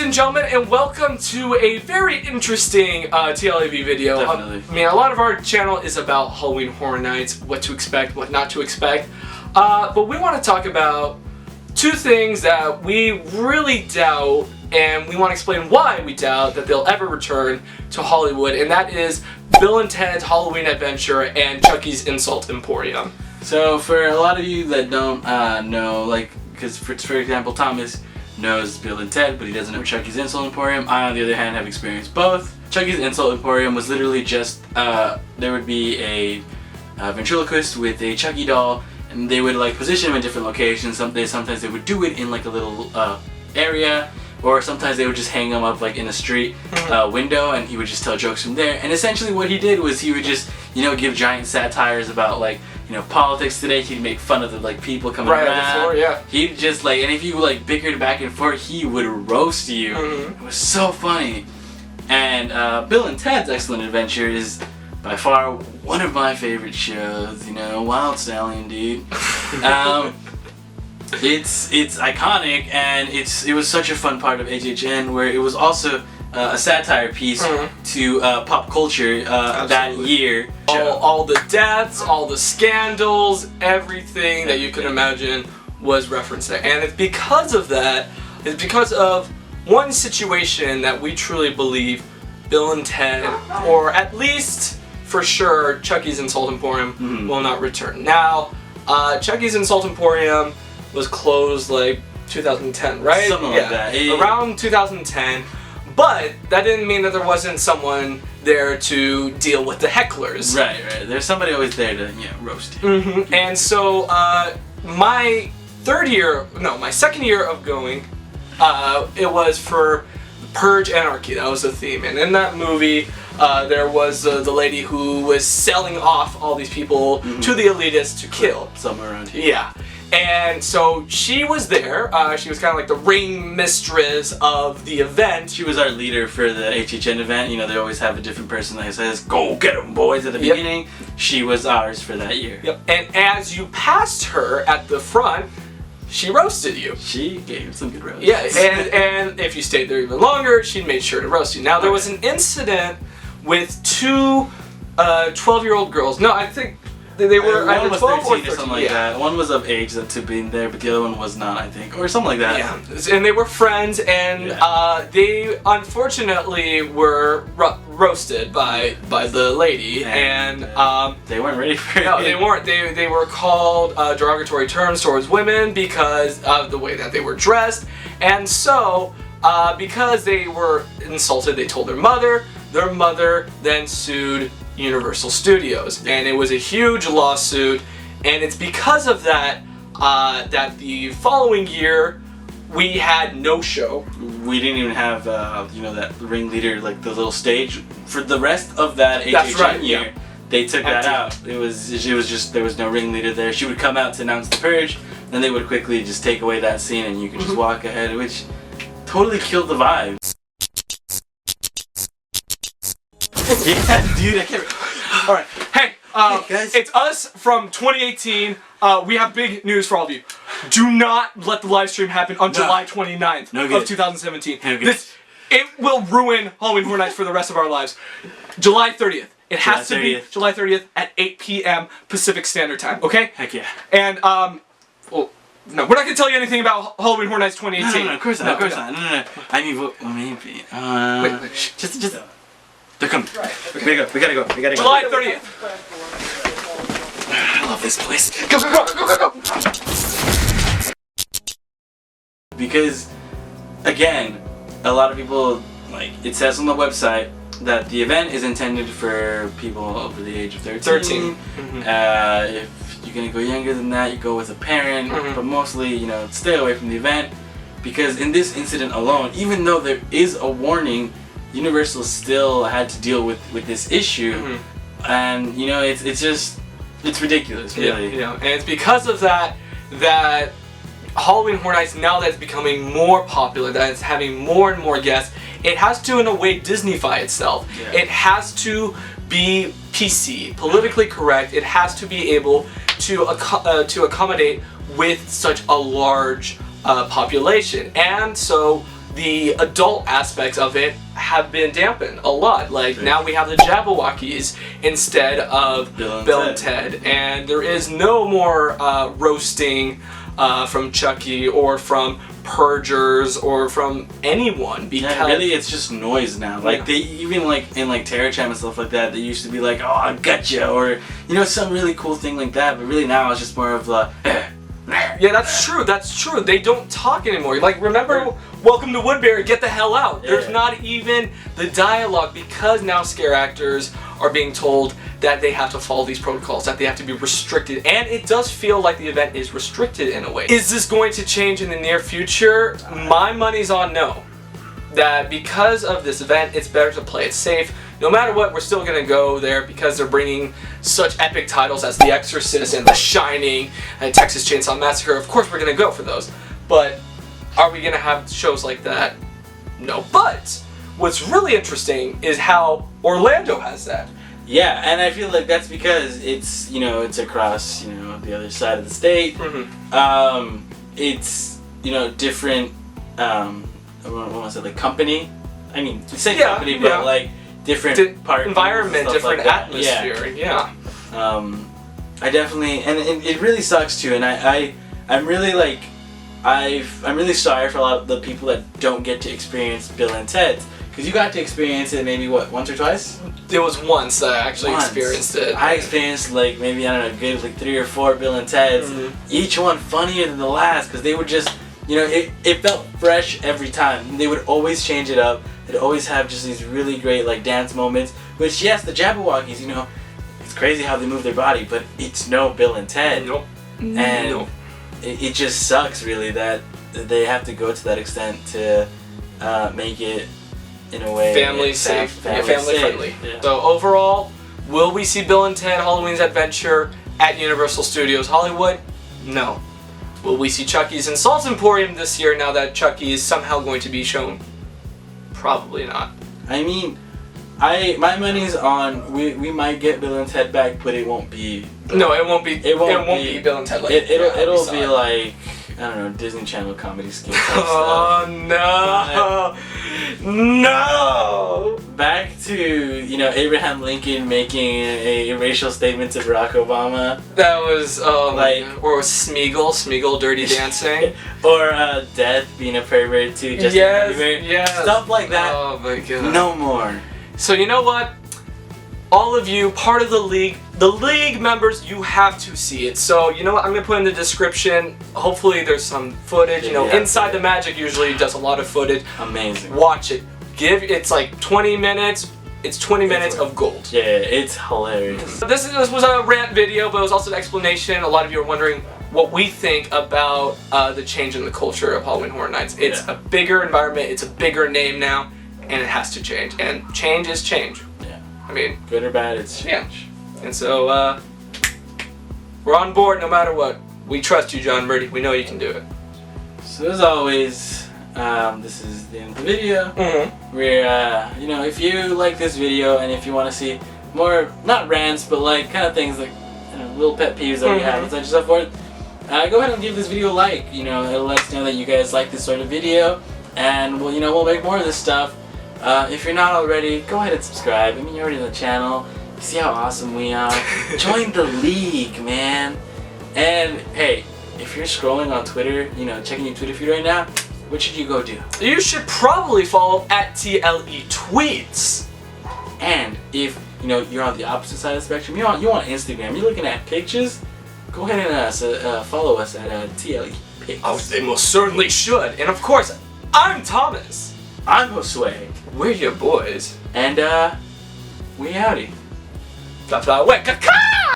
and gentlemen, and welcome to a very interesting TLEV video. Definitely. I mean, a lot of our channel is about Halloween Horror Nights, what to expect, what not to expect. But we want to talk about two things that we really doubt, and we want to explain why we doubt that they'll ever return to Hollywood, and that is Bill and Ted's Halloween Adventure and Chucky's Insult Emporium. So for a lot of you that don't know, like, because for example, Thomas knows Bill and Ted, but he doesn't know Chucky's Insult Emporium. I, on the other hand, have experienced both. Chucky's Insult Emporium was literally just, there would be a ventriloquist with a Chucky doll, and they would like position him in different locations. Sometimes they would do it in like a little area, or sometimes they would just hang him up like in a street window, and he would just tell jokes from there. And essentially what he did was he would just, you know, give giant satires about like, you know, politics today. He'd make fun of the like people coming around. Right on the floor, yeah. He'd just like, and if you like bickered back and forth, he would roast you. It was so funny. And Bill and Ted's Excellent Adventure is by far one of my favorite shows. You know, Wild Stallion, dude. It's iconic, and it was such a fun part of HHN, where it was also a satire piece to pop culture that year. All the deaths, all the scandals, everything that you can imagine was referenced there. And it's because of that, it's because of one situation that we truly believe Bill and Ted, or at least for sure Chucky's Insult Emporium, will not return. Now, Chucky's Insult Emporium was closed like 2010, right? Something like that. Around 2010. But that didn't mean that there wasn't someone there to deal with the hecklers. Right. There's somebody always there to, you know, roast you. And so my second year of going, it was for Purge Anarchy. That was the theme. And in that movie, there was the lady who was selling off all these people to the elitists to kill. Somewhere around here. Yeah. And so she was there. She was kind of like the ring mistress of the event. She was our leader for the HHN event. You know, they always have a different person that says, "Go get 'em, boys," at the beginning. She was ours for that year. Yep. And as you passed her at the front, she roasted you. She gave some good roasts. Yeah, and if you stayed there even longer, she made sure to roast you. Now, there was an incident with two 12-year-old girls. No, I think they were either 12 or 13 or something like that. One was of age to be in there, but the other one was not, I think, or something like that. Yeah, and they were friends, and they unfortunately were roasted by the lady, and they weren't ready for it. No, they weren't. They were called derogatory terms towards women because of the way that they were dressed, and so because they were insulted, they told their mother. Their mother then sued Universal Studios, and it was a huge lawsuit, and it's because of that that the following year we had no show. We didn't even have you know, that ringleader, like the little stage for the rest of that HHN year. Yeah. They took that out. It was just, there was no ringleader there. She would come out to announce the purge, then they would quickly just take away that scene, and you could just walk ahead, which totally killed the vibe. Yeah, dude, I can't. All right, hey, guys. It's us from 2018. We have big news for all of you. Do not let the live stream happen on July 29th of 2017. It will ruin Halloween Horror Nights for the rest of our lives. July 30th. It has to be July 30th at 8 p.m. Pacific Standard Time. Okay? Heck yeah. And well, no, we're not gonna tell you anything about Halloween Horror Nights 2018. No, of course not. Of course not. No. I mean, maybe. Wait. Just. They're coming. We gotta go. July 30th. I love this place. Go. Because, again, a lot of people, like, it says on the website that the event is intended for people over the age of 13. If you're gonna go younger than that, you go with a parent, but mostly, you know, stay away from the event, because in this incident alone, even though there is a warning, Universal still had to deal with this issue, and you know, it's ridiculous, really. Yeah, you know, and it's because of that Halloween Horror Nights, now that it's becoming more popular, that it's having more and more guests, it has to, in a way, Disney-fy itself. Yeah. It has to be PC, politically correct. It has to be able to accommodate with such a large population, and so the adult aspects of it have been dampened a lot. Like now we have the Jabberwockies instead of Bill and Ted, and there is no more roasting from Chucky or from Purgers or from anyone, because really it's just noise now. Like they even like in like Terror Champ and stuff like that, they used to be like, oh, I gotcha, or you know, some really cool thing like that. But really now it's just more of the yeah, that's true. That's true. They don't talk anymore. Like, remember, Welcome to Woodbury, get the hell out. There's not even the dialogue, because now scare actors are being told that they have to follow these protocols, that they have to be restricted, and it does feel like the event is restricted in a way. Is this going to change in the near future? My money's on no. That because of this event, it's better to play it safe. No matter what, we're still gonna go there because they're bringing such epic titles as The Exorcist and The Shining and Texas Chainsaw Massacre. Of course we're gonna go for those. But are we gonna have shows like that? No. But what's really interesting is how Orlando has that. Yeah, and I feel like that's because it's, you know, it's across, you know, the other side of the state. It's, you know, different, what was I say, like company? I mean, the same company, but like different part environment, different like atmosphere. Yeah. I definitely, and it really sucks too. And I'm really like, I'm really sorry for a lot of the people that don't get to experience Bill and Ted, because you got to experience it maybe what, once or twice? It was once that I actually experienced it. I experienced like maybe, I don't know, good like 3 or 4 Bill and Teds. Each one funnier than the last, because they would just, you know, it felt fresh every time. They would always change it up. They'd always have just these really great like dance moments. Which yes, the Jabberwockies, you know, it's crazy how they move their body, but it's no Bill and Ted. Nope. And it just sucks really that they have to go to that extent to make it in a way family safe, family friendly. Yeah. So overall, will we see Bill and Ted Halloween's Adventure at Universal Studios Hollywood? No. Will we see Chucky's in Salt Emporium this year now that Chucky is somehow going to be shown? Probably not. I mean, my money's on we might get Bill and Ted back, but it won't be. No, it won't be. It won't be Bill and Ted. Like it'll be like, I don't know, Disney Channel comedy skit type stuff. No, no. Back to, you know, Abraham Lincoln making a racial statement to Barack Obama. That was like, or Smeagol Dirty Dancing, or Death being a pervert to Justin Bieber. Yes. Stuff like that. Oh my god. No more. So you know what? All of you, part of the league members, you have to see it. So you know what? I'm gonna put in the description. Hopefully there's some footage. You know, Inside the Magic usually does a lot of footage. Amazing. Watch it. It's like 20 minutes. It's 20 minutes of gold. Yeah, it's hilarious. This was a rant video, but it was also an explanation. A lot of you are wondering what we think about the change in the culture of Halloween Horror Nights. It's a bigger environment. It's a bigger name now, and it has to change. And change is change. I mean, good or bad, it's change. Yeah. And so, we're on board no matter what. We trust you, John Murdy. We know you can do it. So as always, this is the end of the video. Where, you know, if you like this video and if you want to see more, not rants, but like kind of things like, you know, little pet peeves that we have and such and so forth, go ahead and give this video a like. You know, it'll let us know that you guys like this sort of video, and we'll, you know, we'll make more of this stuff. If you're not already, go ahead and subscribe. I mean, you're already on the channel. You see how awesome we are. Join the league, man. And hey, if you're scrolling on Twitter, you know, checking your Twitter feed right now, what should you go do? You should probably follow at TLE Tweets. And if, you know, you're on the opposite side of the spectrum, you're on Instagram, you're looking at pictures, go ahead and follow us at TLE Pics. Oh, they most certainly should. And of course, I'm Thomas. I'm Josue. We're your boys. And, we outie. Wait,